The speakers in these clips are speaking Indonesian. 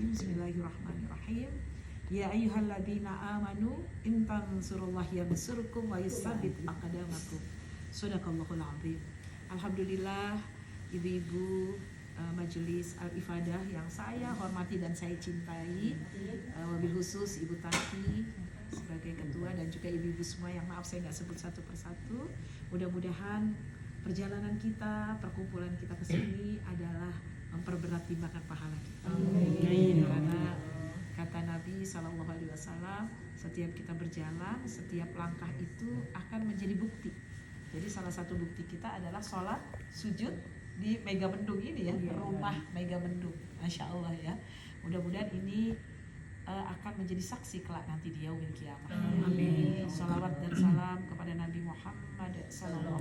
Rajim. Bismillahirrahmanirrahim. Ya ayyuhalladzina amanu in tansurullahi yansurkum wa yusabbit aqdamakum. Shadaqallahul azim. Alhamdulillah, ibu-ibu Majelis Al-Ifadah yang saya hormati dan saya cintai, wabil khusus Ibu Tati sebagai ketua dan juga ibu-ibu semua yang maaf saya nggak sebut satu persatu. Mudah-mudahan perjalanan kita, perkumpulan kita ke sini adalah memperberat timbangan pahala kita. Karena kata Nabi SAW, setiap kita berjalan, setiap langkah itu akan menjadi bukti. Jadi salah satu bukti kita adalah sholat, sujud di Megamendung ini ya, rumah Megamendung, Masya Allah ya. Mudah-mudahan ini akan menjadi saksi kelak nanti di yaumil qiyamah. Amin. Salawat dan salam kepada Nabi Muhammad SAW.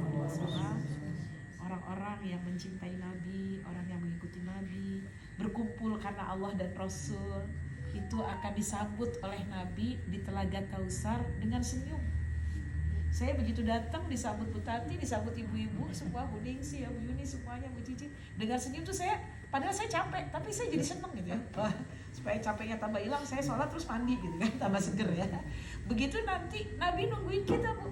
Orang-orang yang mencintai Nabi, orang yang mengikuti Nabi, berkumpul karena Allah dan Rasul, itu akan disambut oleh Nabi di Telaga Kausar dengan senyum. Saya begitu datang disambut Bu Tati, disambut ibu-ibu semua, Bu Ningsi, Bu Yuni semuanya, Bu Cici dengan senyum tuh saya, padahal saya capek tapi saya jadi seneng gitu ya. Wah, supaya capeknya tambah hilang, saya sholat terus mandi gitu kan, tambah seger ya. Begitu nanti Nabi nungguin kita Bu,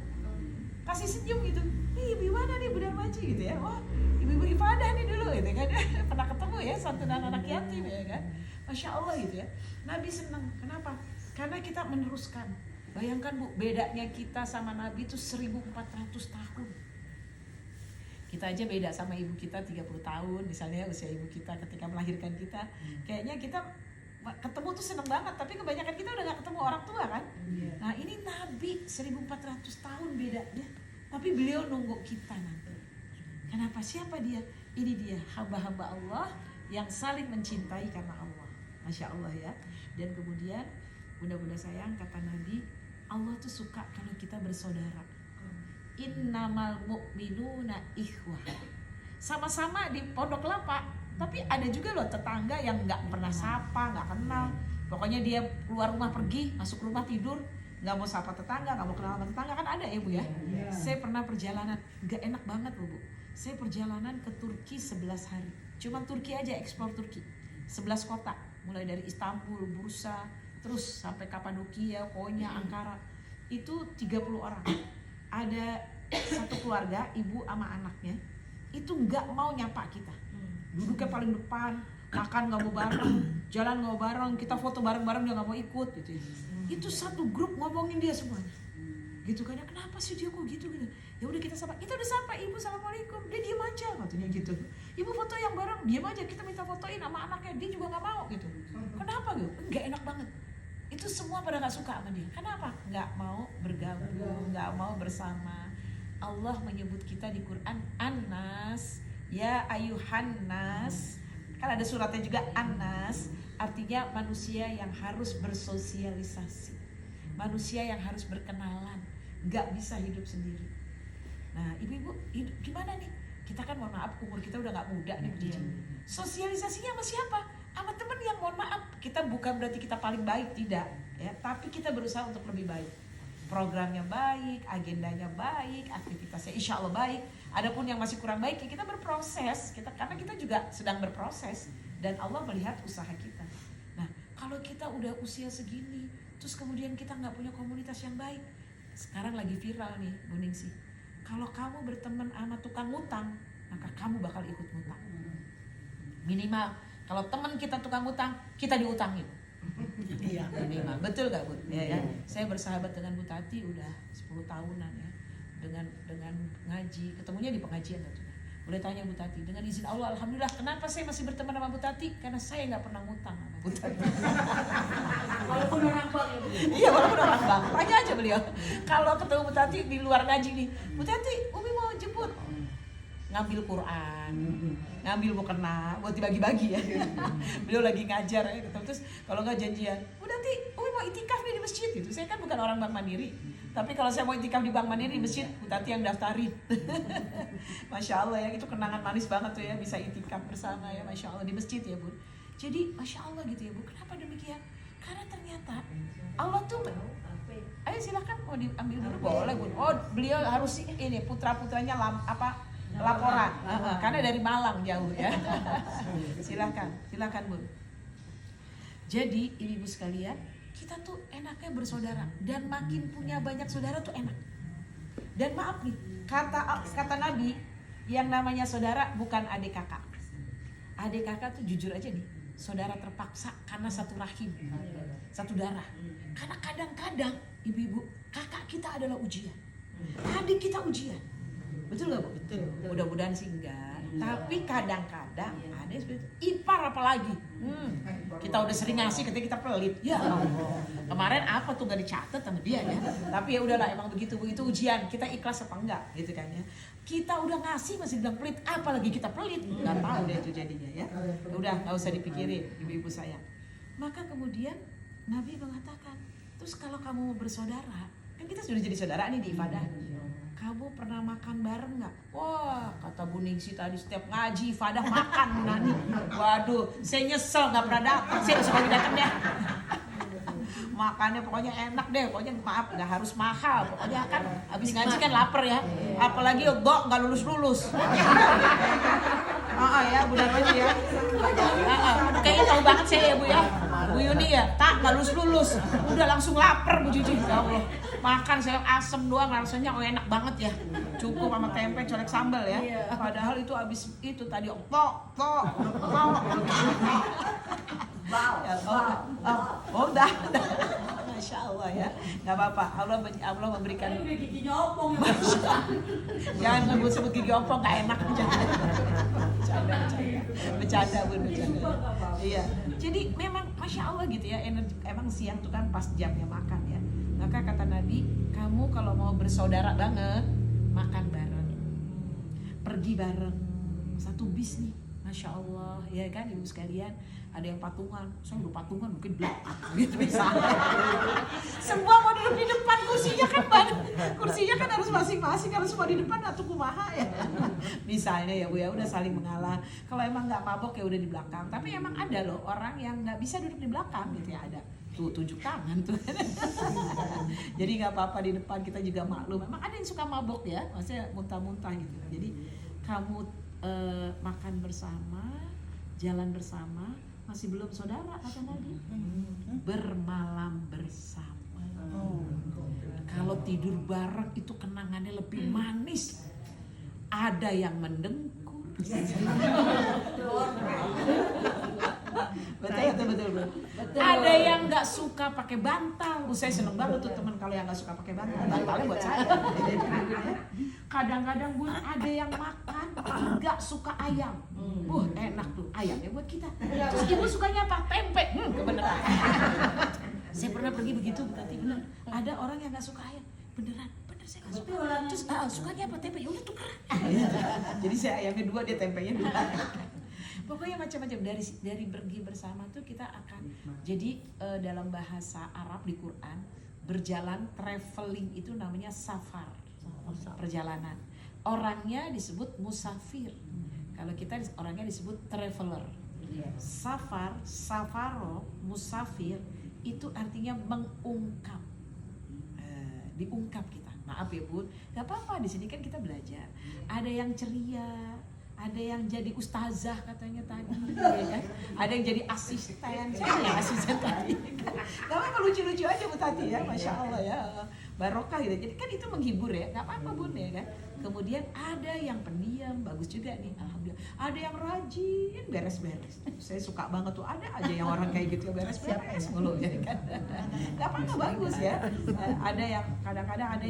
kasih senyum gitu. Nih ibu mana nih Bu Darmaji gitu ya. Wah, ibu-ibu ibadah nih dulu gitu kan. Pernah ketemu ya santunan anak yatim ya kan. Masya Allah gitu ya. Nabi senang. Kenapa? Karena kita meneruskan. Bayangkan Bu, bedanya kita sama Nabi itu 1400 tahun. Kita aja beda sama ibu kita 30 tahun, misalnya usia ibu kita ketika melahirkan kita. Kayaknya kita ketemu tuh seneng banget, tapi kebanyakan kita udah gak ketemu orang tua kan. Nah ini Nabi 1400 tahun bedanya, tapi beliau nunggu kita nanti. Kenapa? Siapa dia? Ini dia hamba-hamba Allah yang saling mencintai karena Allah. Masya Allah ya. Dan kemudian bunda-bunda sayang, kata Nabi, Allah tuh suka kalau kita bersaudara. Innamal mu'minuna ikhwah. Sama-sama di Pondok Kelapa, tapi ada juga loh tetangga yang nggak pernah sapa, nggak kenal. Pokoknya dia keluar rumah pergi, masuk rumah tidur, nggak mau sapa tetangga, nggak mau kenal sama tetangga, kan ada ya Bu ya. Saya pernah perjalanan, nggak enak banget loh Bu. Saya perjalanan ke Turki 11 hari. Cuman Turki aja, ekspor Turki. 11 kota, mulai dari Istanbul, Bursa, terus sampai Kapadokia, Konya, Ankara. Itu 30 orang. Ada satu keluarga, ibu sama anaknya, itu nggak mau nyapa kita. Duduknya paling depan, makan nggak mau bareng, jalan nggak mau bareng, kita foto bareng-bareng dia nggak mau ikut gitu. Itu satu grup ngomongin dia semuanya. Gitu kan, kenapa sih dia kok gitu? Ya udah kita sapa, kita udah sapa, ibu assalamualaikum, dia diem aja katanya gitu. Ibu foto yang bareng, diem aja, kita minta fotoin sama anaknya, dia juga nggak mau gitu. Kenapa gitu? Nggak enak banget. Itu semua pada nggak suka sama dia. Kenapa? Nggak mau bergabung, nggak mau bersama. Allah menyebut kita di Quran An-Nas, ya ayuhan nas. Kan ada suratnya juga An-Nas, artinya manusia yang harus bersosialisasi, manusia yang harus berkenalan, nggak bisa hidup sendiri. Nah ibu-ibu gimana nih? Kita kan mohon maaf umur kita udah nggak muda nih Bu Cici. Sosialisasinya sama siapa? Sama teman yang mohon maaf, kita bukan berarti kita paling baik, tidak ya, tapi kita berusaha untuk lebih baik. Programnya baik, agendanya baik, aktivitasnya insya Allah baik. Adapun yang masih kurang baik, ya kita berproses, karena kita juga sedang berproses dan Allah melihat usaha kita. Nah kalau kita udah usia segini, terus kemudian kita nggak punya komunitas yang baik, sekarang lagi viral nih Bu Ningsi, kalau kamu berteman sama tukang ngutang, maka kamu bakal ikut ngutang. Minimal kalau teman kita tukang utang, kita diutangin. Iya, minimal. Betul gak Bu? Ya. Saya bersahabat dengan Bu Tati udah 10 tahunan ya. Dengan ngaji, ketemunya di pengajian tentunya. Boleh tanya Bu Tati, dengan izin Allah alhamdulillah, kenapa saya masih berteman sama Bu Tati? Karena saya nggak pernah ngutang sama Bu Tati. Walaupun orang bank ya Bu. Iya, walaupun orang bank. Tanya aja beliau. Kalau ketemu Bu Tati di luar ngaji nih, Bu Tati, Umi mau jemput. Ngambil Quran, ngambil mukena buat dibagi-bagi ya. Beliau lagi ngajar ya, terus kalau nggak janjian, udah nanti Umi mau itikaf nih di masjid gitu. Saya kan bukan orang Bank Mandiri, tapi kalau saya mau itikaf di Bank Mandiri di masjid, Bu Tati yang daftarin. Masya Allah ya, itu kenangan manis banget tuh ya, bisa itikaf bersama ya, Masya Allah di masjid ya Bu. Jadi Masya Allah gitu ya Bu. Kenapa demikian? Karena ternyata Allah tuh, ayo silakan mau diambil dulu boleh Bu. Oh beliau harus ini putra-putranya laporan, karena dari Malang jauh ya. Silakan Bu. Jadi ibu-ibu sekalian, kita tuh enaknya bersaudara dan makin punya banyak saudara tuh enak. Dan maaf nih, kata Nabi, yang namanya saudara bukan adik kakak. Adik kakak tuh jujur aja nih, saudara terpaksa karena satu rahim, satu darah. Karena kadang-kadang ibu-ibu, kakak kita adalah ujian, adik kita ujian. Betul gak Bu? Betul. Mudah-mudahan sih enggak. Tapi kadang-kadang ada yang seperti itu. Ipar apalagi. Kita udah sering ngasih ketika kita pelit. Ya Allah. Kemarin apa tuh gak dicatat sama dia ya. Tapi ya udahlah, emang begitu ujian. Kita ikhlas apa enggak gitu kan ya. Kita udah ngasih masih bilang pelit, apalagi kita pelit. Gak tahu deh itu jadinya ya. Udah gak usah dipikirin ibu-ibu sayang. Maka kemudian Nabi mengatakan, terus kalau kamu mau bersaudara, kan kita sudah jadi saudara nih di ibadah. Kamu pernah makan bareng nggak? Wah, kata Bu Ningsi tadi setiap ngaji ibadah makan Bu Nani. Waduh, saya nyesel nggak pernah datang. Saya sekali datang deh. Makannya pokoknya enak deh. Pokoknya maaf nggak harus mahal. Pokoknya kan habis ngaji kan lapar ya. Apalagi gok nggak lulus. Ya Bu Nani ya. Kayaknya tahu banget saya ya Bu ya. Bu Yuni ya, tak nggak lulus. Udah langsung lapar Bu Cici. Ya Allah. Makan sayur asem doang rasanya enak banget ya. Cukup sama tempe colek sambal ya. Padahal itu abis itu tadi udah. Masya Allah ya. Gak apa-apa. Allah memberikan. Ini giginya opong ya. Jangan sebut gigi opong, gak enak. Bercanda Bu, bercanda. Iya. Jadi memang Masya Allah gitu ya. Emang siang tuh kan pas jamnya makan ya. Maka kata Nabi, kamu kalau mau bersaudara banget, makan bareng, pergi bareng, satu bis nih, Masya Allah, ya kan ibu sekalian. Ada yang patungan, saya udah patungan mungkin belakang gitu misalnya. Semua mau duduk di depan, kursinya kan harus masing-masing, harus semua di depan atau kumaha ya. Misalnya ya Bu ya, udah saling mengalah. Kalau emang nggak mabok ya udah di belakang. Tapi emang ada loh orang yang nggak bisa duduk di belakang gitu ya, ada. Tuh tunjuk tangan tuh. Jadi nggak apa-apa di depan, kita juga maklum. Memang ada yang suka mabok ya, maksudnya muntah-muntah gitu. Jadi kamu makan bersama, jalan bersama, masih belum saudara kata Nabi. Bermalam bersama. Kalau tidur bareng itu kenangannya lebih manis. Ada yang mendengkur. Betul. Ada yang nggak suka pakai bantal. Saya seneng banget tuh teman kalau yang nggak suka pakai bantal. Bantalnya buat saya. Kadang-kadang Bu ada yang makan nggak suka ayam. Enak tuh ayamnya buat kita. Terus ibu sukanya apa? Tempe. Kebenaran. Saya pernah pergi begitu, berarti benar. Ada orang yang nggak suka ayam. Beneran saya nggak suka. Terus sukanya apa? Tempe. Ya udah tukeran. Jadi saya ayamnya 2, dia tempenya 2. Pokoknya macam-macam dari pergi bersama tuh kita akan. Jadi dalam bahasa Arab di Quran berjalan traveling itu namanya safar, perjalanan. Orangnya disebut musafir. Kalau kita orangnya disebut traveler. Safar, safaro, musafir itu artinya mengungkap, diungkap kita. Maaf ya Bu, nggak apa-apa, di sini kan kita belajar. Ada yang ceria, ada yang jadi ustazah katanya tadi, ya kan? Ada yang jadi asisten, asisten tadi. Gak apa-apa, lucu-lucu aja Bu Tati ya, Masya Allah ya, barokah gitu. Jadi kan itu menghibur ya, gak apa-apa Bun ya kan. Kemudian ada yang pendiam, bagus juga nih, alhamdulillah. Ada yang rajin beres-beres. Saya suka banget tuh, ada aja yang orang kayak gitu beres-beres mulu ya kan. Gak apa-apa, bagus ya. Ada yang kadang-kadang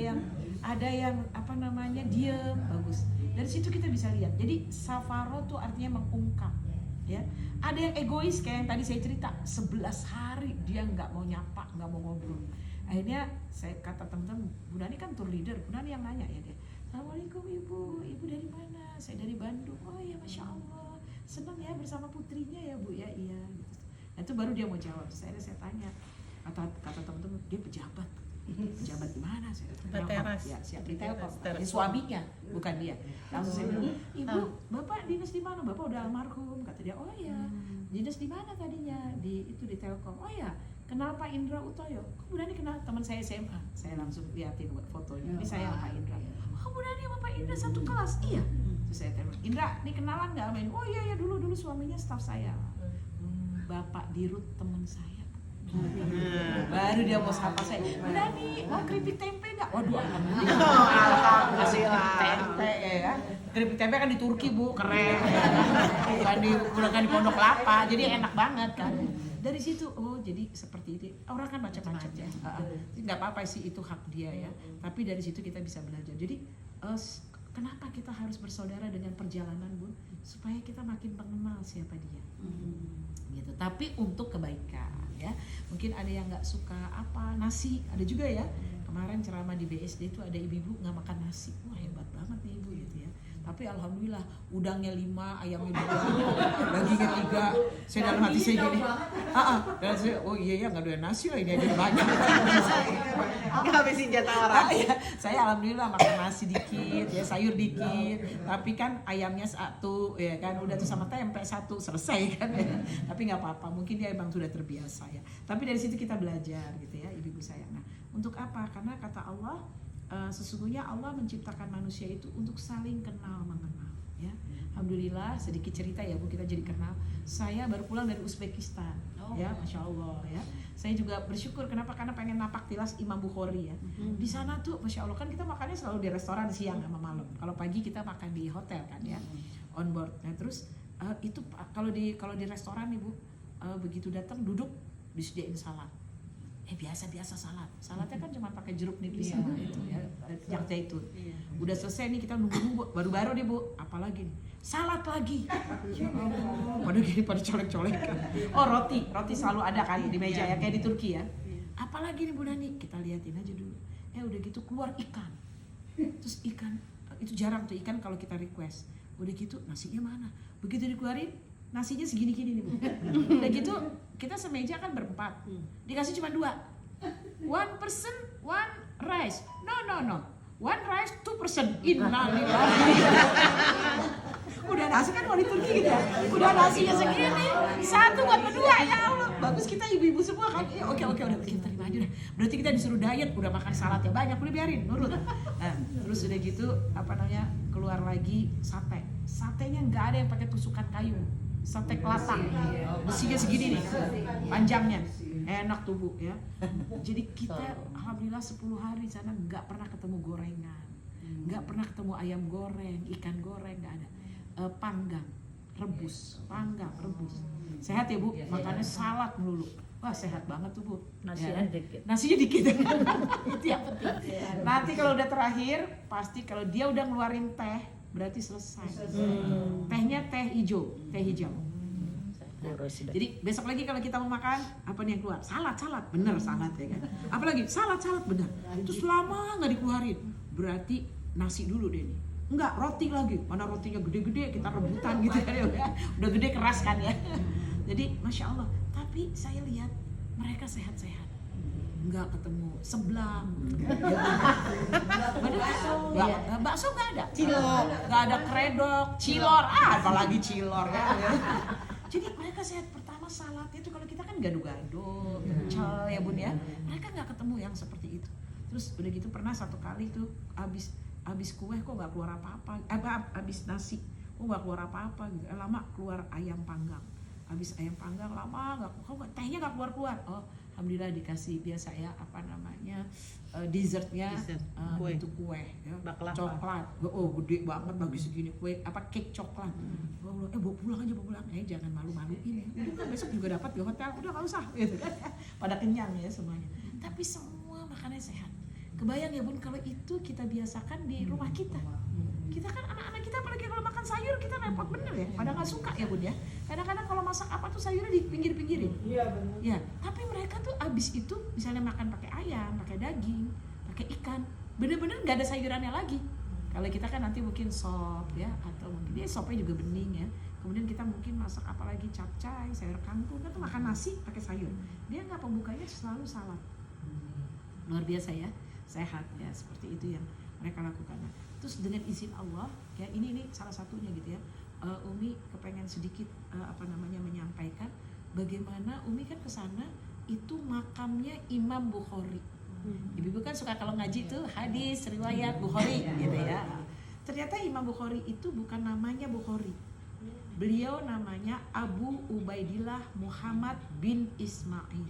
ada yang apa namanya diam, bagus. Dari situ kita bisa lihat. Jadi safaro tuh artinya mengungkap, ya. Ada yang egois kayak yang tadi saya cerita, 11 hari dia nggak mau nyapa, nggak mau ngobrol. Akhirnya saya kata teman-teman, Bu Nani kan tour leader, Bu Nani yang nanya ya dia. Assalamualaikum ibu dari mana? Saya dari Bandung. Oh ya Masya Allah, senang ya bersama putrinya ya Bu ya, iya. Nah, itu baru dia mau jawab. Saya tanya, kata teman-teman dia pejabat. Pejabat di mana? Saya teras. Ya, siap di Telkom. Suaminya, bukan dia. Langsung saya bilang, Ibu, Bapak dinas di mana? Bapak udah almarhum. Kata dia, oh iya. Dinas di mana tadinya? Di Telkom. Oh iya. Kenal Pak Indra Utoyo. Kok Bu Nani kenal? Teman saya SMA. Saya langsung liatin fotonya. Ini saya Pak Indra. Oh Bu Nani sama Pak Indra satu kelas? Iya. Terus saya tanya, Indra, ini kenalan nggak? Oh iya dulu suaminya staf saya. Bapak Dirut teman saya. Baru dia mau sapa saya, Dani mau keripik tempe nggak? Waduh, alhamdulillah. Tempe ya. Keripik tempe kan di Turki Bu, keren. Bukan di Pondok Kelapa, jadi enak banget kan. Dari situ, oh jadi seperti itu. Orang kan macam-macam ya. Nggak apa-apa sih, itu hak dia ya. Tapi dari situ kita bisa belajar. Jadi kenapa kita harus bersaudara dengan perjalanan Bun? Supaya kita makin mengenal siapa dia. Gitu. Tapi untuk kebaikan ya. Mungkin ada yang nggak suka apa nasi, ada juga ya. Kemarin ceramah di BSD itu ada ibu-ibu nggak makan nasi. Wah hebat banget nih ibu gitu ya. Tapi alhamdulillah udangnya 5, ayamnya 2, dagingnya 3. Saya dalam hati saya gini, dan saya, oh iya ya nggak ada nasi lah, ini aja banyak. Ngabisin jatah orang. Ya, saya alhamdulillah makan nasi dikit, ya sayur dikit. Tapi kan ayamnya 1, ya kan udah tuh sama tempe 1 selesai kan. Ya. Tapi nggak apa-apa, mungkin dia emang sudah terbiasa ya. Tapi dari situ kita belajar gitu ya, ibu-ibu sayang. Nah, untuk apa? Karena kata Allah, sesungguhnya Allah menciptakan manusia itu untuk saling kenal mengenal ya. Alhamdulillah sedikit cerita ya Bu, kita jadi kenal. Saya baru pulang dari Uzbekistan ya, Masya Allah ya. Saya juga bersyukur kenapa, karena pengen napak tilas Imam Bukhari ya. Di sana tuh Masya Allah kan kita makannya selalu di restoran siang sama malam. Kalau pagi kita makan di hotel kan ya, on board. Nah terus itu kalau di restoran nih Bu, begitu datang duduk disediain salad. Biasa-biasa saladnya kan cuma pakai jeruk nipis sama itu ya, yang zaitun. Udah selesai nih kita nunggu baru-baru deh Bu, apalagi nih salad lagi. Pada gini pada colek-colek. Oh roti selalu ada kan di meja ya kayak di Turki ya. Apalagi nih Bu Nani, kita liatin aja dulu. Udah gitu keluar ikan. Terus ikan itu jarang tuh ikan kalau kita request. Udah gitu nasinya mana? Begitu dikeluarin nasinya segini-gini nih Bu. Udah gitu kita semeja kan berempat, dikasih cuma 2. 1 person 1 rice. No. 1 rice 2 person. Innalillahi. Udah nasi kan mau di Turki gitu ya. Udah nasinya segini, 1 buat berdua ya Allah. Bagus kita ibu-ibu semua kan. Ya, oke udah kita terima aja udah. Berarti kita disuruh diet, udah makan saladnya banyak, udah biarin nurut. Nah, terus udah gitu keluar lagi sate. Satenya nggak ada yang pakai tusukan kayu. Sate kelatang, besinya segini nih, panjangnya, enak tuh Bu ya. Jadi kita alhamdulillah 10 hari sana nggak pernah ketemu gorengan, nggak pernah ketemu ayam goreng, ikan goreng, nggak ada. Panggang, rebus. Sehat ya Bu, makannya salad melulu. Wah sehat banget tuh Bu. Nasinya dikit. Itu yang penting. Nanti kalau udah terakhir, pasti kalau dia udah ngeluarin teh, berarti selesai. Tehnya teh hijau. Jadi besok lagi kalau kita mau makan, apa nih yang keluar? Salad, bener salad ya kan. Apalagi salad bener. Terus lama nggak dikeluarin, berarti nasi dulu deh nih. Enggak, roti lagi. Mana rotinya gede-gede, kita rebutan gitu kan ya. Udah gede keras kan ya. Jadi Masya Allah. Tapi saya lihat mereka sehat-sehat. Nggak ketemu sebelang, bakso nggak ada, nggak ada kredok, cilor, apalagi cilor kan. Jadi mereka sehat. Pertama salad itu kalau kita kan gado-gado, pecel ya Bun ya, mereka nggak ketemu yang seperti itu. Terus udah gitu pernah satu kali tuh abis kue kok nggak keluar apa-apa, abis nasi kok nggak keluar apa-apa gitu, lama keluar ayam panggang. Habis ayam panggang lama tehnya nggak keluar. Oh alhamdulillah dikasih biasa ya dessertnya bentuk kue ya, coklat. Oh gede banget bagi segini kue cake coklat. Bawa pulang aja jangan malu-maluin ya. Udah besok juga dapat di hotel, udah nggak usah gitu. Pada kenyang ya semuanya. Tapi semua makannya sehat. Kebayang ya Bun kalau itu kita biasakan di rumah kita. Kita kan anak-anak kita apalagi kalau makan sayur kita repot bener ya, pada nggak suka ya Bun ya. Kadang-kadang kalau masak apa tuh sayurnya di pinggir-pinggirin. Iya benar. Ya, tapi mereka tuh abis itu misalnya makan pakai ayam, pakai daging, pakai ikan, bener-bener nggak ada sayurannya lagi. Kalau kita kan nanti mungkin sop ya, atau mungkin dia sopnya juga bening ya. Kemudian kita mungkin masak apalagi capcay, sayur kangkung, kan tuh makan nasi pakai sayur. Dia nggak, pembukanya selalu salad. Luar biasa ya, sehat ya, seperti itu yang mereka lakukan. Terus dengan izin Allah ya, ini salah satunya gitu ya. Umi kepengen sedikit menyampaikan bagaimana Umi kan kesana itu makamnya Imam Bukhari. Ibu-ibu kan suka kalau ngaji tuh hadis riwayat Bukhari gitu ya. Ternyata Imam Bukhari itu bukan namanya Bukhari. Beliau namanya Abu Ubaidillah Muhammad bin Ismail.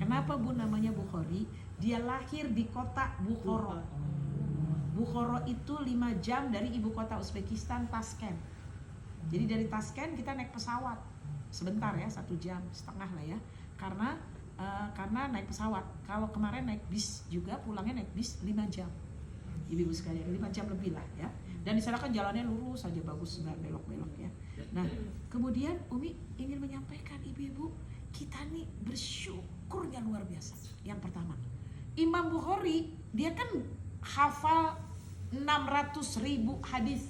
Kenapa Bu namanya Bukhari? Dia lahir di kota Bukhara. Bukhara itu 5 jam dari ibu kota Uzbekistan, Tashkent. Jadi dari Tashkent kita naik pesawat sebentar ya, 1,5 jam lah ya. Karena naik pesawat. Kalau kemarin naik bis juga, pulangnya naik bis 5 jam. Ibu-ibu sekalian, 5 jam lebih lah ya. Dan di sana kan jalannya lurus saja, bagus, nggak belok-belok ya. Nah, kemudian Umi ingin menyampaikan ibu-ibu, kita nih bersyukurnya luar biasa. Yang pertama, Imam Bukhari dia kan hafal 600.000 hadis.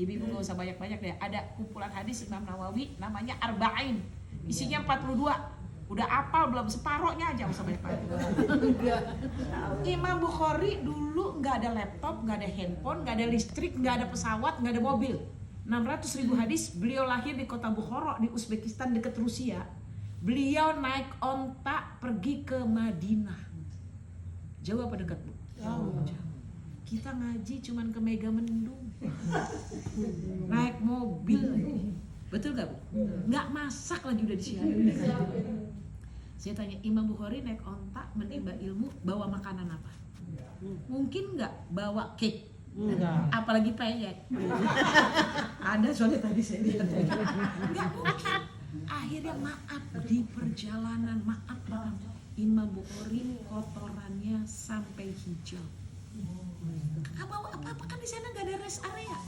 Ibu-ibu nggak usah banyak-banyak deh. Ada kumpulan hadis Imam Nawawi namanya Arba'in, isinya 42. Udah apal belum, separohnya aja, usah banyak-banyak. Imam Bukhari dulu nggak ada laptop, nggak ada handphone, nggak ada listrik, nggak ada pesawat, nggak ada mobil. 600.000 hadis. Beliau lahir di kota Bukhara di Uzbekistan dekat Rusia. Beliau naik onta pergi ke Madinah. Jauh apa dekat, Bu? Jauh. Kita ngaji cuman ke Megamendung. Naik mobil lagi. Betul gak, Bu? Nggak masak lagi udah disiapin. Saya tanya, Imam Bukhari naik onta menimba ilmu, bawa makanan apa? Mungkin nggak bawa cake? Apalagi peyek. Ada soalnya tadi saya lihat. Nggak mungkin. Akhirnya maaf di perjalanan, maaf banget, Imam Bukhari kotorannya sampai hijau. Nggak bawa apa-apa, kan di sana nggak ada rest area,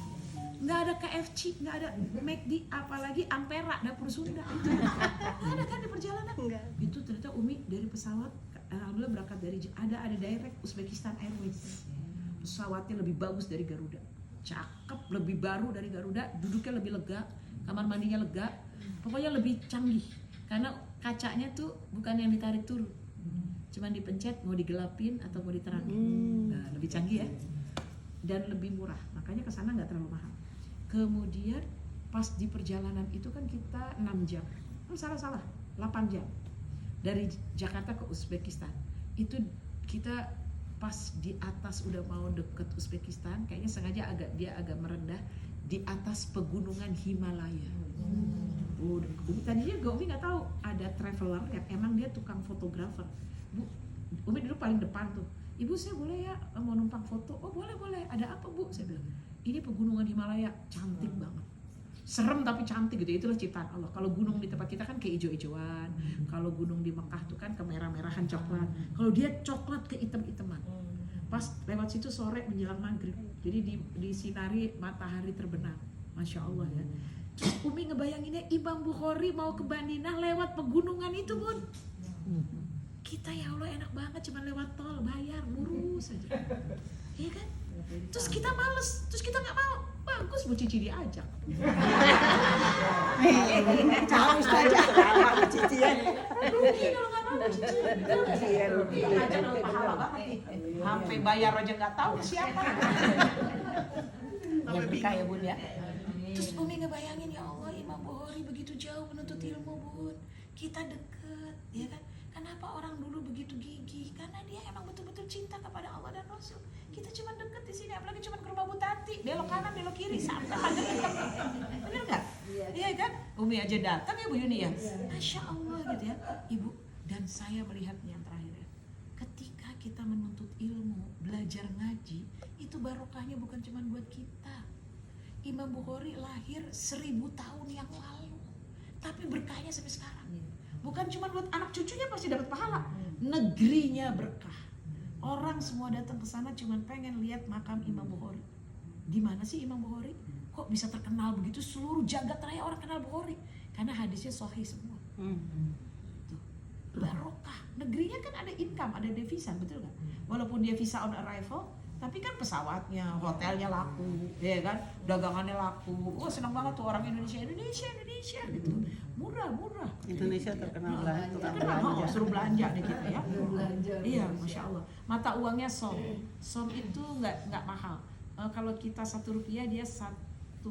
nggak ada KFC, nggak ada McD, apalagi Ampera, dapur Sunda. Nggak ada kan di perjalanan. Itu ternyata Umi dari pesawat, alhamdulillah berangkat dari ada direct Uzbekistan Airways. Pesawatnya lebih bagus dari Garuda, cakep, lebih baru dari Garuda, duduknya lebih lega, kamar mandinya lega, pokoknya lebih canggih. Karena kacanya tuh bukan yang ditarik turun, cuman dipencet mau digelapin atau mau diterangin. Nah, lebih canggih ya, dan lebih murah, makanya kesana nggak terlalu mahal. Kemudian pas di perjalanan itu kan kita 6 jam, salah 8 jam dari Jakarta ke Uzbekistan. Itu kita pas di atas udah mau deket Uzbekistan, kayaknya sengaja agak merendah di atas pegunungan Himalaya. Tadinya Umi nggak tahu ada traveler yang emang dia tukang fotografer. Bu, Umi dulu paling depan tuh. Ibu, saya boleh ya mau numpang foto? Oh boleh. Ada apa, Bu? Saya bilang, ini pegunungan Himalaya, cantik banget. Serem tapi cantik gitu, itulah ciptaan Allah. Kalau gunung di tempat kita kan keijo-ijoan, kalau gunung di Mekah tuh kan kemerah-merahan coklat. Kalau dia coklat kehitam-hitaman. Pas lewat situ sore menjelang maghrib, jadi disinari matahari terbenam, masya Allah ya. Terus Umi ngebayanginnya Imam Bukhari mau ke Madinah lewat pegunungan itu, Bun. Kita ya Allah enak banget, cuma lewat tol, bayar, lurus aja. Iya kan? Terus kita males, terus kita nggak mau. Bagus Bu Cici diajak. Harus aja Bu Cici ya. Rugi kalau nggak mau Bu Cici. Rugi. Ajak dapat pahala banget nih. Sampai bayar aja nggak tahu siapa. Ya berkah ya Bun ya. Terus Umi ngebayangin, ya Allah Imam Bukhari begitu jauh menuntut ilmu, Bun. Kita deket, ya kan? Kenapa orang dulu begitu gigih? Karena dia emang betul-betul cinta kepada Allah dan Rasul. Kita cuma deket di sini, apalagi cuma ke rumah Bu Tati, belok kanan, belok kiri, sampai pagar hitam. Bener nggak? Iya kan? Umi aja datang ya Bu Yuni ya. Masya Allah gitu ya, Ibu. Dan saya melihatnya yang terakhir ya, ketika kita menuntut ilmu, belajar ngaji, itu barokahnya bukan cuma buat kita. Imam Bukhari lahir 1000 tahun yang lalu, tapi berkahnya sampai sekarang. Bukan cuma buat anak cucunya pasti dapat pahala, negerinya berkah. Orang semua datang ke sana cuma pengen lihat makam Imam Bukhari. Di mana sih Imam Bukhari? Kok bisa terkenal begitu? Seluruh jagat raya orang kenal Bukhari karena hadisnya sahih semua. Tuh, barokah. Negerinya kan ada income, ada devisa, betul nggak? Walaupun dia visa on arrival, tapi kan pesawatnya, hotelnya laku, ya kan, dagangannya laku. Wah senang banget tuh orang Indonesia gitu, murah. Indonesia terkenal lah, tukang Terkenal, belanja. suruh belanja nih kita ya. Iya, masya Allah. Mata uangnya som itu nggak mahal. Kalau kita 1 rupiah dia 1,25.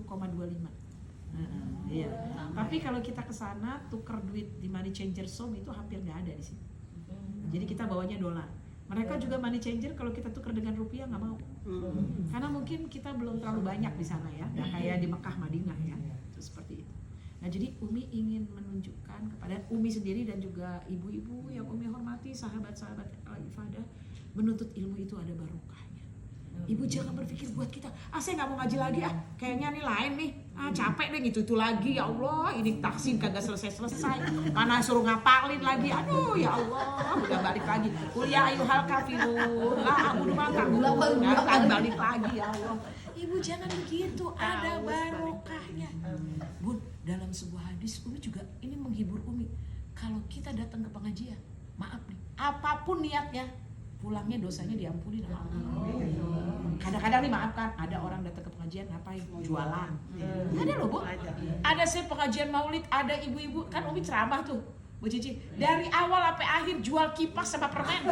Iya. Tapi kalau kita ke sana tuker duit di money changer som itu hampir nggak ada di sini. Jadi kita bawanya dolar. Mereka juga money changer kalau kita tukar dengan rupiah nggak mau. Karena mungkin kita belum terlalu banyak di sana ya, nggak kayak di Mekah, Madinah ya. itu seperti itu. Nah jadi Umi ingin menunjukkan kepada Umi sendiri dan juga ibu-ibu yang Umi hormati, sahabat-sahabat ifadah, menuntut ilmu itu ada barokahnya. Ibu jangan berpikir buat kita, saya nggak mau ngaji lagi kayaknya nih lain nih, capek deh gitu lagi, ya Allah ini taksim kagak selesai, mana suruh ngapalin lagi, aduh ya Allah udah balik lagi, kuliah ayuhal kafirun, lah abu maka balik lagi ya Allah. Ibu jangan begitu, ada barokahnya. Bun, dalam sebuah hadis Umi juga ini menghibur Umi, kalau kita datang ke pengajian, maaf nih, apapun niatnya, pulangnya dosanya diampuni sama Allah. Kadang-kadang nih maaf kan, ada orang datang ke pengajian ngapain? Jualan. Ada loh Bu. Ada saya pengajian maulid, ada ibu-ibu kan Umi ceramah tuh, Bu Cici. Dari awal sampai akhir jual kipas sama permen.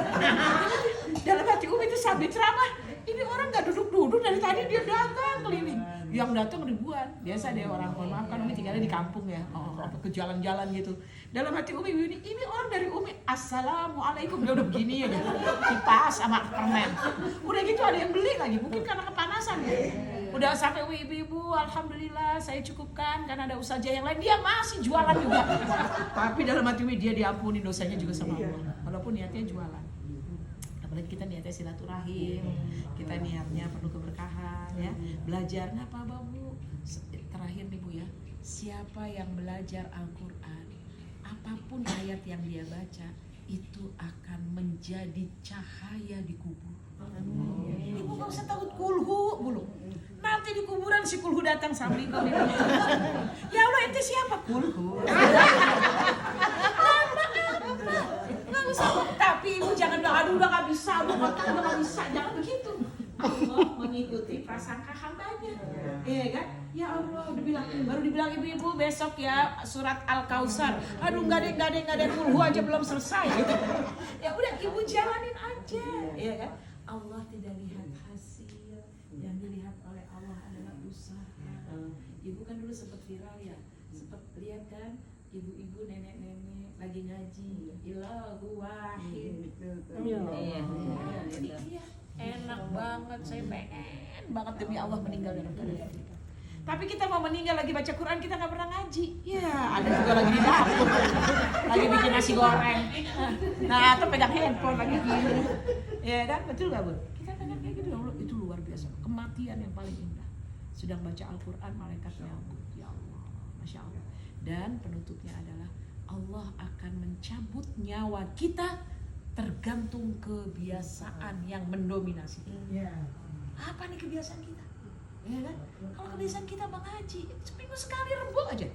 Dalam hati Umi itu sambil ceramah, ini orang nggak duduk-duduk dari tadi dia dagang keliling. Yang datang ribuan. Biasa deh orang, mohon maaf kan Umi tinggalnya di kampung ya, ke jalan-jalan gitu. Dalam hati Umi ini orang dari Umi, assalamualaikum, dia udah begini aja, kipas sama permen. Udah gitu ada yang beli lagi, mungkin karena kepanasan ya. Udah sampai Umi, ibu-ibu, alhamdulillah saya cukupkan karena ada ustazah yang lain, dia masih jualan juga. Tapi dalam hati Umi dia diampuni dosanya juga sama Allah, walaupun niatnya jualan. Apalagi kita niatnya silaturahim, kita niatnya penuh keberkahan ya. Belajarnya apa Bu? Terakhir nih Bu ya, siapa yang belajar Al-Quran, apapun ayat yang dia baca itu akan menjadi cahaya di kubur. Ibu gak usah takut kulhu bulu. Nanti di kuburan si kulhu datang sambil kau bilang, ya Allah ente siapa? Kulhu. Nggak usah. Tapi ibu jangan bilang aduh udah gak bisa, udah gak bisa, jangan begitu. Allah mengikuti prasangka hambanya, iya kan? Ya Allah, baru dibilang ibu-ibu besok ya surat Al-Kausar. Aduh nggak ada kulhu aja belum selesai. Gitu. Ya udah ibu jalanin aja, iya kan? Allah tidak lihat hasil, yang dilihat oleh Allah adalah usaha. Ibu kan dulu sempat viral ya, sempat lihat kan ibu-ibu nenek-nenek lagi ngaji, ilahu wahid. Iya. Enak banget, saya pengen banget demi Allah meninggal dalam keadaan kita. Tapi kita mau meninggal lagi baca Quran, kita nggak pernah ngaji. Ya, ada juga lagi di dapur, lagi bikin nasi goreng. Nah, atau pegang handphone lagi gini. Ya kan, betul nggak Bu? Kita pengen kayak gitu, Allah itu luar biasa. Kematian yang paling indah. Sedang baca Al-Quran, malaikat nyambut. Ya Allah, Masya Allah. Dan penutupnya adalah Allah akan mencabut nyawa kita tergantung kebiasaan yang mendominasi. Apa nih kebiasaan kita? Ya kan? Kalau kebiasaan kita mengaji, seminggu sekali rembuk aja.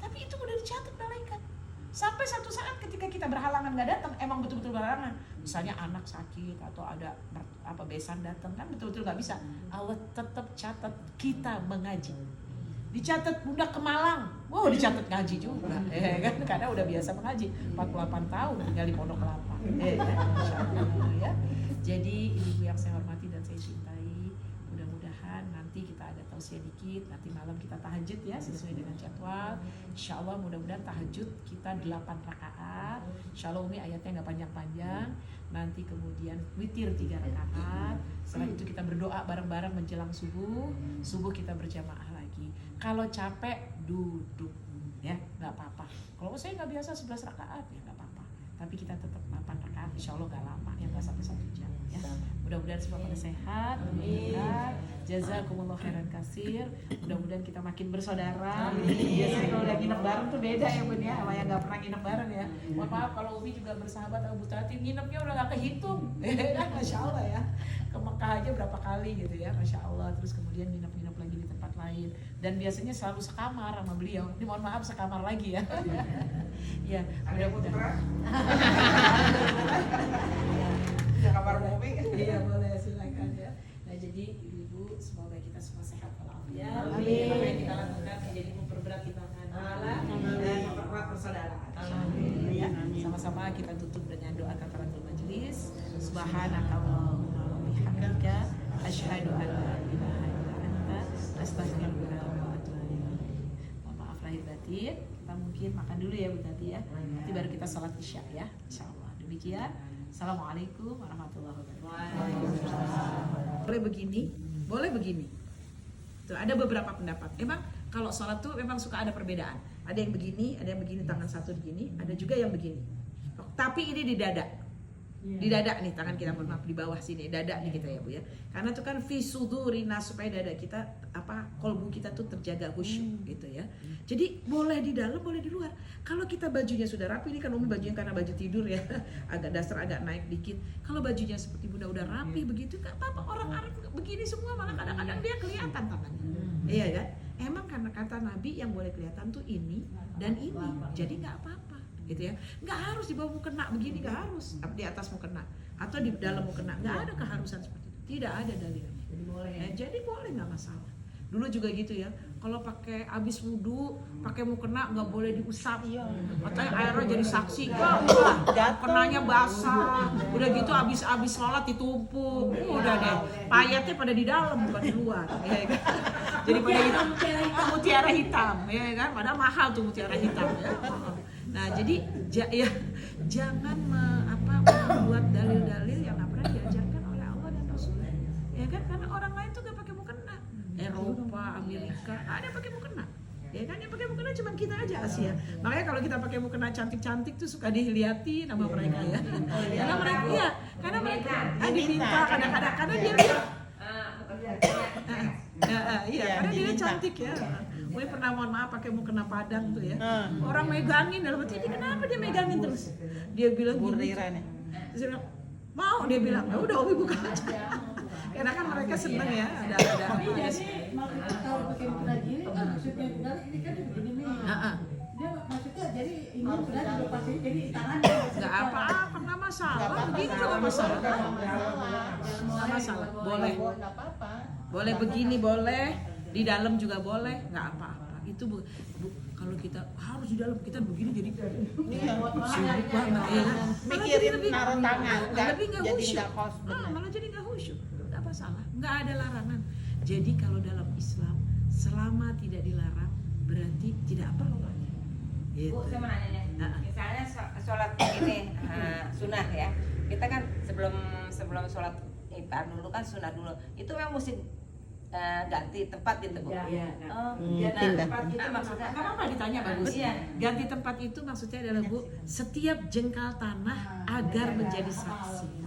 Tapi itu udah dicatat malaikat. Sampai satu saat ketika kita berhalangan nggak datang, emang betul-betul berhalangan. Misalnya anak sakit atau ada besan datang kan betul-betul nggak bisa. Allah tetap catat kita mengaji. Dicatat budak ke Malang, wow dicatat ngaji juga, kan? Karena udah biasa mengaji, 48 tahun tinggal di Pondok Kelapa, ya. Jadi ibu yang saya hormati dan saya cintai, mudah-mudahan nanti kita ada tausiah dikit, nanti malam kita tahajud ya sesuai dengan jadwal. Insya Allah mudah-mudahan tahajud kita 8 rakaat. Insya Allah Umi ayatnya nggak panjang-panjang. Nanti kemudian witir 3 rakaat. Setelah itu kita berdoa bareng-bareng menjelang subuh. Subuh kita berjamaah lagi. Kalau capek duduk ya nggak apa-apa. Kalau saya nggak biasa 11 rakaat ya nggak apa-apa. Tapi kita tetap 8 rakaat. Insya Allah nggak lama ya, nggak sampai 1 jam ya. Mudah-mudahan semua pada sehat. Jazakumullah khairan kasir. Mudah-mudahan kita makin bersaudara. Biasanya kalau udah nginep bareng tuh beda ya Bun ya, sama yang nggak pernah nginep bareng ya. Mohon maaf kalau Umi juga bersahabat sama Bu Tati, nginepnya udah nggak kehitung. Masya Allah ya. Ke Mekah aja berapa kali gitu ya, Masya Allah. Terus kemudian nginep-nginep lagi di tempat lain. Dan biasanya selalu sekamar sama beliau. Ini mohon maaf sekamar lagi ya. Ya, mudah-mudahan. Ya kabar Umi. Iya boleh silakan ya. Nah jadi ibu semoga kita semua sehat walafiat. Amin. Apa yang kita lakukan menjadi memperberat timbangan pahala dan mempererat persaudaraan. Amin. Ya. Sama-sama kita tutup dengan doa kafaratul majelis. Subhanakallahumma wa bihamdika asyhadu an la ilaha illa anta astaghfiruka wa atubu ilaik. Mohon maaf lahir batin. Kita mungkin makan dulu ya Bu Tati ya. Nanti baru kita sholat isya ya. Insyaallah. Demikian. Assalamualaikum warahmatullahi wabarakatuh. Boleh begini, boleh begini. Tuh, ada beberapa pendapat. Emang kalau sholat tuh memang suka ada perbedaan. Ada yang begini tangan satu begini, ada juga yang begini. Tapi ini di dada. Di dada nih tangan kita, mohon maaf, di bawah sini dada nih kita ya Bu ya. Karena itu kan fi sudurina, supaya dada kita kolbu kita tuh terjaga khusyuk gitu ya. Jadi boleh di dalam, boleh di luar. Kalau kita bajunya sudah rapi, ini kan Umi bajunya karena baju tidur ya, agak dasar agak naik dikit. Kalau bajunya seperti Bunda udah rapi begitu, nggak apa-apa. Orang Arab begini semua, malah kadang-kadang dia kelihatan tangannya. Iya kan? Emang karena kata Nabi yang boleh kelihatan tuh ini dan ini, jadi nggak apa-apa gitu ya. Nggak harus di bawah mukena begini, nggak harus di atas mukena atau di dalam mukena, nggak ada keharusan seperti itu, tidak ada dalilnya. Jadi boleh nggak masalah. Dulu juga gitu ya, kalau pakai abis wudhu pakai mukena nggak boleh diusap, katanya airnya jadi saksi. Mukenanya basah, udah gitu abis sholat ditumpuk, udah deh payetnya pada di dalam bukan di luar ya kan? Jadi pada hitam, mutiara hitam ya kan, padahal mahal tuh mutiara hitam ya. Nah jadi jangan membuat dalil-dalil yang nggak pernah diajarkan oleh Allah dan Rasulnya, ya kan? Karena orang lain tuh nggak pakai mukena, Eropa, Amerika ada pakai mukena, ya kan? Yang pakai mukena cuma kita aja Asia. Makanya kalau kita pakai mukena cantik-cantik tuh suka dilihatin sama mereka ya. Karena mereka diminta kadang-kadang karena dia lihat. Karena dia cantik ya. Gue pernah mohon maaf pakai mukena Padang tuh ya. Orang megangin dalam hati, ini kenapa dia megangin terus? Dia bilang gini. Terus dia bilang, mau, dia bilang, ya udah Umi buka aja. Karena kan mereka seneng ya, ada. Jadi maksudnya kalau pakai mukena gini, maksudnya ini kan begini nih. Dia maksudnya jadi ini sudah dilepas ini, jadi tangannya nggak apa-apa, nggak masalah. Begitu nggak masalah. Nggak masalah. Boleh begini boleh. Di dalam juga boleh, nggak apa-apa. Itu kalau kita harus di dalam, kita begini jadi sibuk banget ya. Mikirin naruh tangan, lebih nggak jadi khusyuk. nggak kos, Malah jadi nggak khusyuk, nggak masalah, nggak ada larangan. Jadi kalau dalam Islam selama tidak dilarang berarti tidak apa-apa. Gitu. Bu, saya mau nanya nih. Misalnya sholat ini sunnah ya. Kita kan sebelum sholat iftar dulu kan sunnah dulu. Itu memang mesti ganti tempat gitu Bu. Iya. Tempat itu maksudnya Nggak apa-apa ditanya bagus. Iya. Ganti tempat itu maksudnya adalah Bu, setiap jengkal tanah agar menjadi saksi.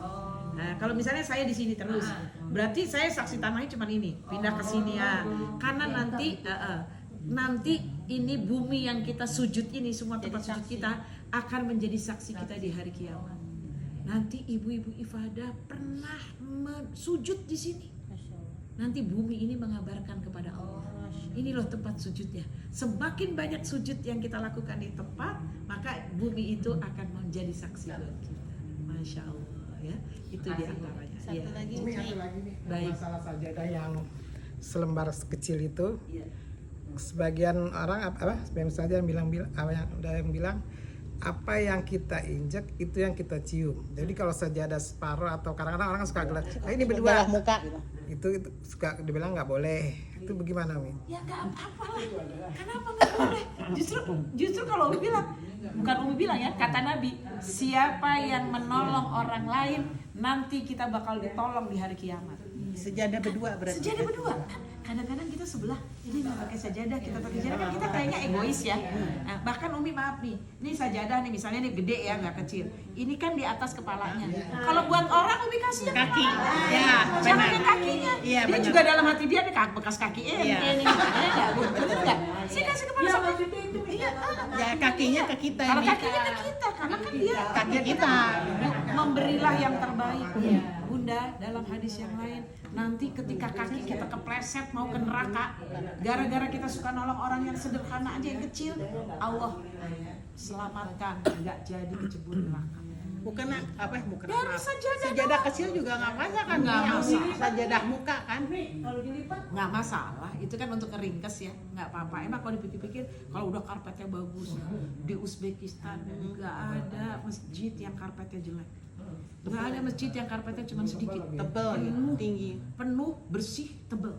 Nah, kalau misalnya saya di sini terus, berarti saya saksi tanahnya cuma ini, pindah ke sini ya. Karena nanti ini bumi yang kita sujud ini, semua tempat sujud kita akan menjadi saksi kita di hari kiamat. Nanti ibu-ibu ifadah pernah sujud di sini. Nanti bumi ini mengabarkan kepada Allah, ini loh tempat sujudnya. Semakin banyak sujud yang kita lakukan di tempat, maka bumi itu akan menjadi saksi buat kita. Masya Allah ya, itu diantaranya. Satu lagi nih, Baik. masalah sajadah yang selembar kecil itu. Ya. Sebagian orang sebagian saja yang bilang apa yang kita injek itu yang kita cium. Jadi kalau sajadah separuh atau kadang-kadang orang suka gelar, ini berdua muka gitu. itu suka dibilang nggak boleh. Itu bagaimana Umi? Ya nggak apa-apa lah. Kenapa nggak boleh? Justru kalau Umi bilang, bukan Umi bilang ya, kata Nabi, siapa yang menolong orang lain nanti kita bakal ditolong di hari kiamat. Sejadah berdua berarti. Sejadah berdua. Kadang-kadang kita sebelah, ini nggak pakai sajadah, kita pakai sajadah, kan kita kayaknya egois ya. Nah, bahkan Umi maaf nih, ini sajadah nih misalnya nih gede ya, nggak kecil. Ini kan di atas kepalanya. Kalau buat orang Umi kasih yang Kaki. kepala. Ya, Jangan benar. yang kakinya. Iya, Dia benar. juga dalam hati dia nih bekas kaki Iya. ini. Nggak, Bu? Bener nggak? Saya kasih kepala Ya sama. maksudnya itu Iya. Ya kakinya ke kita Kalau ini. kakinya ke kita, karena kan dia Kaki kita. memberilah yang terbaik. Bunda dalam hadis yang lain, nanti ketika kaki kita kepleset mau ke neraka, gara-gara kita suka nolong orang yang sederhana aja yang kecil, Allah selamatkan, nggak jadi kecebur neraka. Bukan Dari sajadah sejadah kecil juga nggak masalah kan? Nggak Yang masalah. sajadah muka kan? kalau dilipat Nggak masalah, itu kan untuk keringkes ya, nggak apa-apa. Emang kalau dipikir-pikir, kalau udah karpetnya bagus, di Uzbekistan nggak ada masjid yang karpetnya jelek. Nggak ada masjid yang karpetnya cuma sedikit, Tebel ya, penuh, tinggi. penuh, bersih, tebel.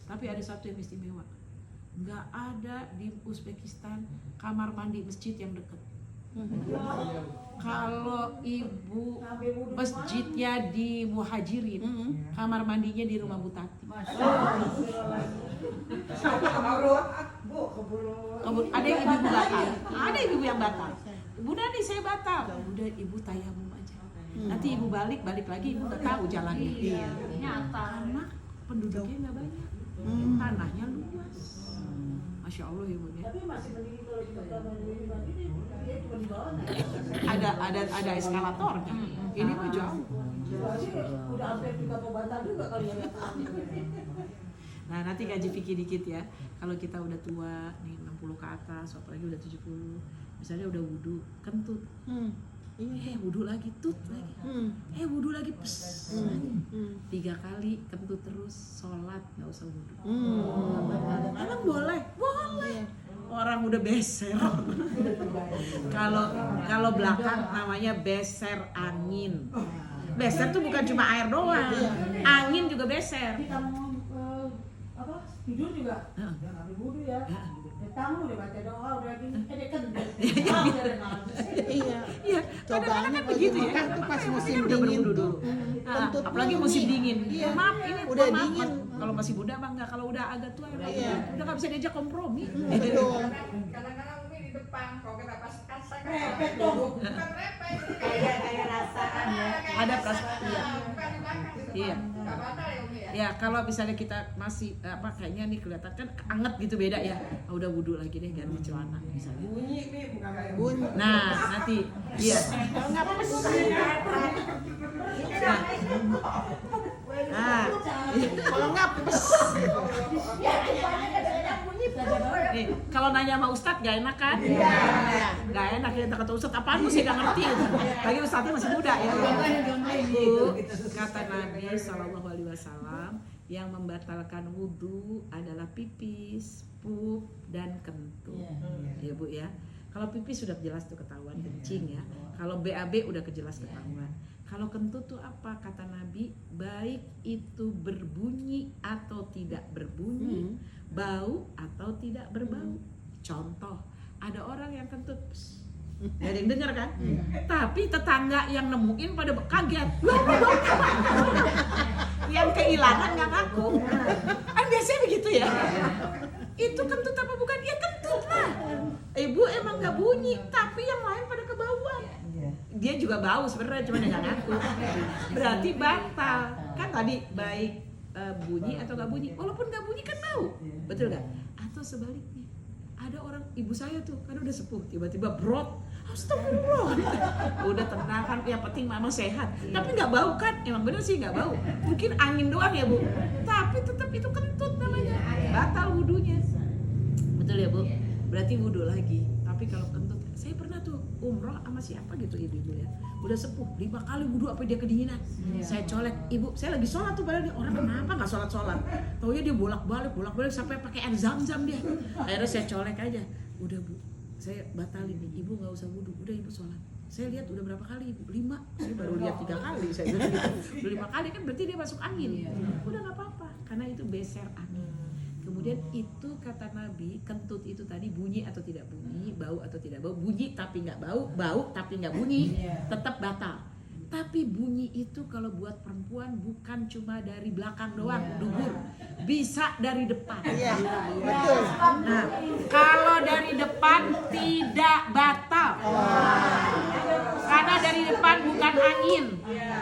Tapi ada satu yang istimewa, nggak ada di Uzbekistan kamar mandi masjid yang deket. Kalau ibu masjidnya di Muhajirin, kamar mandinya di rumah Bu Tati. Ada yang ibu batal, ada ibu yang batal. Bu Nani saya batal, udah ibu tayamum aja. Nanti ibu balik lagi ibu nggak tahu jalannya. Karena penduduknya nggak banyak, tanahnya luas. Masya Allah ibunya. Tapi masih mending kalau kita mandiri dia cuma di bawah. Ada eskalatornya. Ini mah jauh. Masih udah hampir juga mau batal juga kali ya. Nah nanti gaji fikih dikit ya. Kalau kita udah tua nih 60 ke atas, apalagi udah 70, misalnya udah wudu, kentut. Wudu lagi, tut lagi. Wudu lagi, pes. 3 kali kentut terus, sholat nggak usah wudu. Emang boleh? Boleh. Orang udah beser. Kalau belakang namanya beser angin. Beser tuh bukan cuma air doang, angin juga beser. Kita mau tidur juga, jangan ambil wudhu ya. Tamu udah baca doa udah gini, kan Iya, kadang-kadang kan begitu ya. Kan tuh pas musim Udah dingin berwudu tuh. dulu. Kentut Apalagi musim dingin. Maaf ini Udah maaf, dingin. Kalau masih muda mah enggak, kalau udah agak tua udah nggak bisa diajak kompromi. Betul. Kadang-kadang Umi di depan, kalau kita pas kasar repet tuh. bukan repet. Kayak rasaan ya. Ada perasaan. Iya. Bukan di belakang, di depan. Iya. Nggak batal ya Umi ya? Ya kalau misalnya kita masih kayaknya nih kelihatan kan anget gitu beda ya. Udah wudu lagi deh ganti celana misalnya. Bunyi nih bukan kayak Bunyi. Nah nanti iya. Nah, Kalau nggak pes. nih kalau nanya sama Ustadz gak enak kan? Gak enak kita kata Ustadz apaan gue sih gak ngerti. Lagi Ustadznya masih muda ya. Bu, kata Nabi SAW yang membatalkan wudhu adalah pipis, pup, dan kentut. Ya Bu ya. Kalau pipis sudah jelas tuh ketahuan kencing ya. Kalau BAB udah kejelas ketahuan. Kalau kentut tuh apa? Kata Nabi, baik itu berbunyi atau tidak berbunyi, bau atau tidak berbau. Contoh, ada orang yang kentut, gak ada yang dengar kan? Tapi tetangga yang nemuin pada kaget. Yang kehilangan nggak ngaku. Kan biasanya begitu ya. Itu kentut apa bukan? Ya kentut lah. Ibu emang nggak bunyi, tapi yang lain pada kebauan. Dia juga bau sebenarnya, cuma dia nggak ngaku. Berarti batal. Kan tadi baik bunyi atau nggak bunyi. Walaupun nggak bunyi kan bau, betul nggak? Atau sebaliknya, ada orang ibu saya tuh kan udah sepuh, tiba-tiba brot. Astagfirullah. Udah tenang kan, yang penting mama sehat. Tapi nggak bau kan? Emang bener sih nggak bau. Mungkin angin doang ya Bu. Tapi tetap itu kentut namanya. Batal wudunya. Betul ya Bu? Berarti wudu lagi. Tapi kalau kentut, saya pernah tuh umroh sama siapa gitu ibu-ibu ya. Udah sepuh, 5 kali wudu apa dia kedinginan. Saya colek, ibu, saya lagi sholat tuh padahal dia orang kenapa nggak sholat-sholat. Taunya dia bolak-balik sampai pakai air zam-zam dia. Akhirnya saya colek aja. Udah Bu, saya batalin nih, ibu nggak usah wudu, udah ibu sholat. Saya lihat udah berapa kali ibu? 5, saya baru lihat 3 kali, saya bilang gitu. Udah 5 kali kan berarti dia masuk angin. Udah nggak apa-apa, karena itu beser angin. Kemudian itu kata Nabi, kentut itu tadi bunyi atau tidak bunyi, bau atau tidak bau, bunyi tapi nggak bau, bau tapi nggak bunyi, tetap batal. Tapi bunyi itu kalau buat perempuan bukan cuma dari belakang doang, dubur, bisa dari depan. Betul. Nah, kalau dari depan tidak batal. Karena dari depan bukan angin.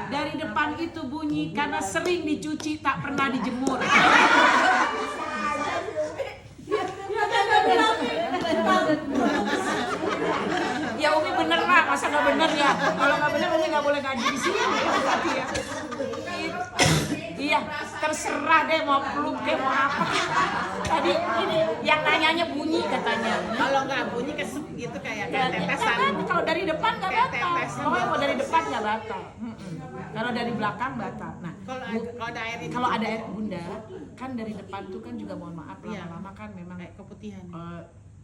Dari depan itu bunyi karena sering dicuci tak pernah dijemur. Ya Umi bener lah, masa nggak bener ya? Kalau nggak bener Umi nggak boleh ngaji di sini ya. Iya, terserah deh mau peluk deh mau apa. Tadi ini yang nanyanya bunyi katanya. Kalau nggak bunyi kesep gitu kayak tetesan. Kalau dari depan nggak Kayak batal. tetesan. Pokoknya mau dari depan nggak batal. Kalau dari belakang batal. Nah, Kalau ada air itu kalau ada air bunda, kan dari depan tuh kan juga mohon maaf Iya. lama-lama kan memang kayak keputihan.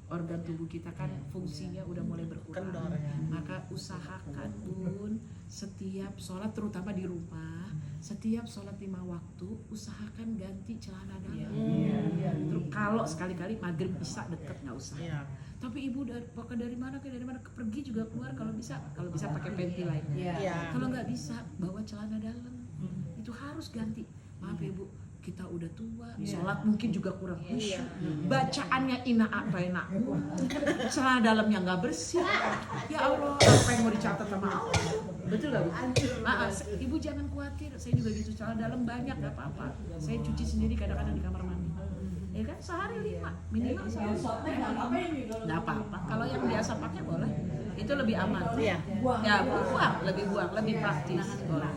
organ tubuh kita kan fungsinya udah mulai berkurang. Kendor ya. Maka usahakan Bun, setiap sholat terutama di rumah, setiap sholat 5 waktu usahakan ganti celana dalam. Terus kalau sekali-kali maghrib bisa deket nggak usah. Iya. Tapi ibu dari mana pergi juga keluar kalau bisa pakai panty lain. Iya. Kalau nggak bisa bawa celana dalam, itu harus ganti. Maaf ya Bu, kita udah tua, sholat mungkin juga kurang khusyuk, bacaannya ina apa celana dalamnya nggak bersih. Ya Allah, apa yang mau dicatat sama Allah? Betul nggak Bu? Ibu jangan khawatir, saya juga gitu, celana dalam banyak nggak apa-apa. Saya cuci sendiri kadang-kadang di kamar mandi. Ya kan sehari 5 minimal sehari. Nggak apa-apa. Kalau yang biasa pakai boleh. Itu lebih aman. Iya. Ya lebih praktis boleh.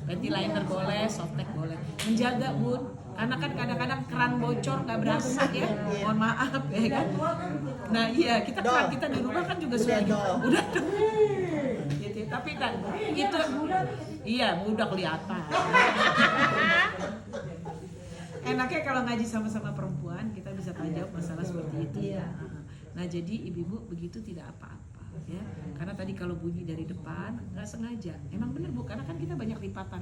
Panty liner boleh, softtek boleh. Menjaga Bun, karena kan kadang-kadang keran bocor nggak berasa ya. Mohon maaf ya kan. Nah iya keran kita di rumah kan juga sudah udah. Gitu. Tapi kan itu iya mudah kelihatan. Enaknya kalau ngaji sama-sama perempuan kita bisa tanya masalah seperti itu. Nah jadi ibu-ibu begitu tidak apa-apa ya, karena tadi kalau bunyi dari depan nggak sengaja, emang bener Bu, karena kan kita banyak lipatan.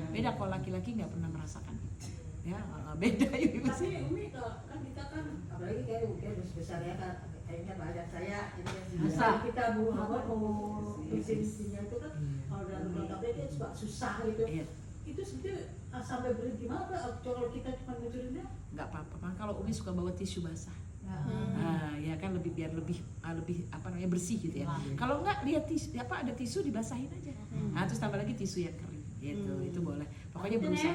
Beda kalau laki-laki nggak pernah merasakan itu. Ya beda ibu sih. Tapi Umi kan kita kan apalagi kayak udah besar ya kan, kayaknya badan saya jadi kita mau isinya itu kan kalau dalam rumah itu suka susah gitu. Itu sebetulnya sampai berhenti mana kalau kita cuma ngucurinnya? Nggak apa-apa kan, kalau Umi suka bawa tisu basah. Nah, ya kan biar lebih bersih gitu ya. Kalau enggak dia ada tisu dibasahin aja. Nah, terus tambah lagi tisu yang kering gitu. Itu boleh. Pokoknya berusaha.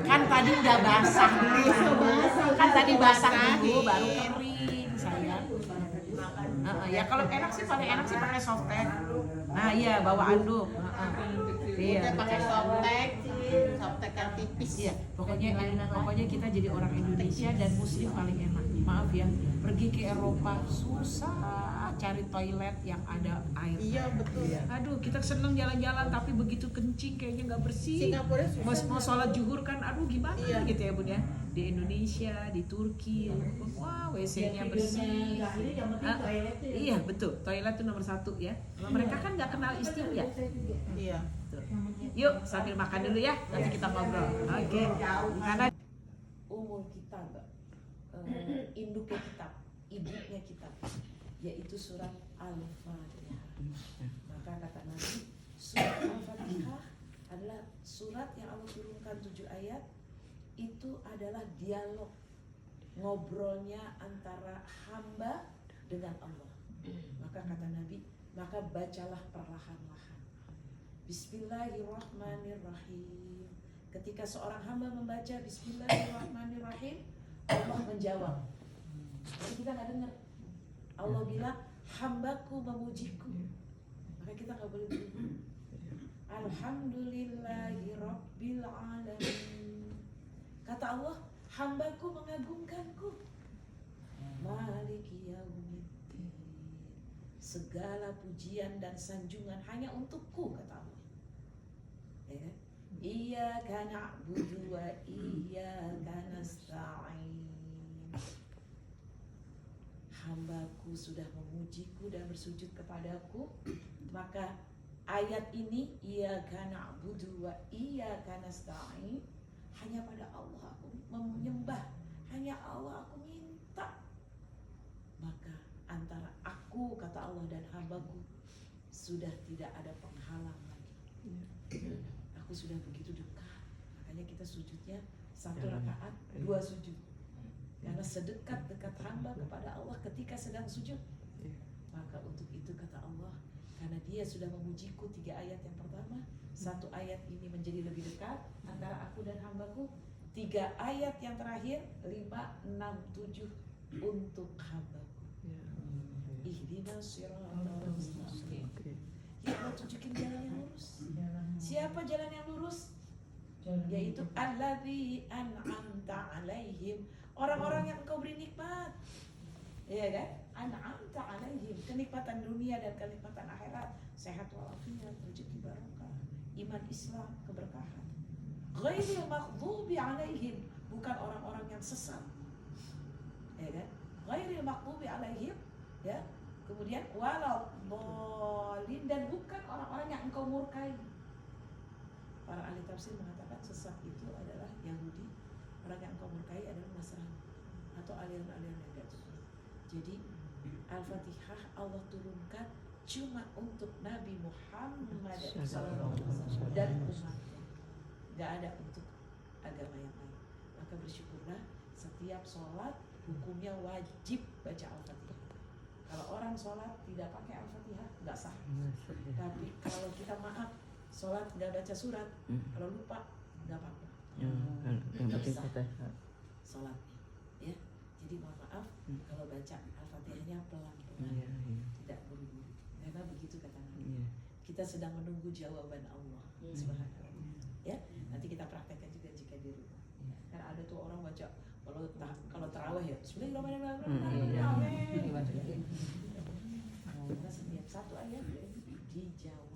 Kan tadi udah basah dulu. Kan tadi basah dulu baru kering, sayang. Ya kalau enak sih pakai softtek. Nah, iya bawa anduk. Iya, pakai softtek yang tipis. Iya, pokoknya kita jadi orang Indonesia dan Muslim paling enak. Maaf ya, pergi ke Eropa susah cari toilet yang ada air. Iya betul. Aduh, kita seneng jalan-jalan tapi begitu kencing kayaknya nggak bersih. Singapura susah. Mau sholat zuhur kan, aduh gimana gitu ya Bun ya. Di Indonesia, di Turki, wah WC-nya bersih. Iya betul, toilet itu nomor 1 ya. Mereka kan nggak kenal istilah. Iya. Yuk sambil makan dulu ya, nanti kita ngobrol. Oke. Karena umur kita induknya kitab, ibunya kitab, yaitu surat Al-Fatihah. Maka kata Nabi, surat Al-Fatihah adalah surat yang Allah turunkan 7 ayat. Itu adalah dialog, ngobrolnya antara hamba dengan Allah. Maka kata Nabi, maka bacalah perlahan-lahan. Bismillahirrahmanirrahim. Ketika seorang hamba membaca Bismillahirrahmanirrahim, Allah menjawab. Jadi kita nggak dengar. Allah bilang, hambaku memujiku. Maka kita nggak boleh berhenti. Alhamdulillahi Rabbil Alamin. Kata Allah, hambaku mengagungkanku. Maliki yaumiddin. Segala pujian dan sanjungan hanya untukku, kata Allah. Ya kan? Iyyaka na'budu wa iyyaka nasta'in. Hambaku sudah memujiku dan bersujud kepadaku. Maka ayat ini, iyyaka na'budu wa iyyaka nasta'in, hanya pada Allah aku menyembah, hanya Allah aku minta. Maka antara aku, kata Allah, dan hambaku sudah tidak ada penghalang lagi. Aku sudah begitu dekat. Makanya kita sujudnya 1 rakaat 2 sujud. Karena sedekat-dekat hamba kepada Allah ketika sedang sujud. Maka untuk itu kata Allah, karena dia sudah memujiku 3 ayat yang pertama, 1 ayat ini menjadi lebih dekat antara aku dan hambaku. 3 ayat yang terakhir 5, 6, 7 untuk hambaku. Ihdinas siratal mustaqim. Ya Allah, tunjukin jalan yang lurus. Siapa jalan yang lurus? Yaitu alladzi an'amta alaihim, orang-orang yang Engkau beri nikmat. Iya kan? An'amta alaihim, kenikmatan dunia dan kenikmatan akhirat, sehat walafiat, rezeki barokah, iman Islam, keberkahan. Ghairil maghdubi alaihim, bukan orang-orang yang sesat. ya kan? Ghairil maghdubi alaihim, ya. Kemudian walau dhalin, dan bukan orang-orang yang engkau murkai. Para ahli tafsir mengatakan sesat itu adalah Yahudi, orang yang engkau murkai adalah Nasrani atau aliran-aliran negatif. Jadi Al-Fatihah Allah turunkan cuma untuk Nabi Muhammad SAW dan umatnya, nggak ada untuk agama yang lain. Maka bersyukurlah setiap sholat hukumnya wajib baca Al-Fatihah. Kalau orang sholat tidak pakai Al-Fatihah nggak sah. Tapi kalau kita maaf sholat nggak baca surat, kalau lupa nggak apa-apa. Yang penting kita Sholatnya, ya. Jadi mohon maaf kalau baca Al-Fatihahnya pelan-pelan, Iya, iya. tidak buru-buru. Karena begitu kata Nabi. Iya. Kita sedang menunggu jawaban Allah Subhanahu wa Ta'ala. Ya, nanti kita praktekkan juga jika di rumah. Kan ada tuh orang baca kalau tarawih ya, Bismillahirrahmanirrahim. Kita setiap satu ayat dijawab.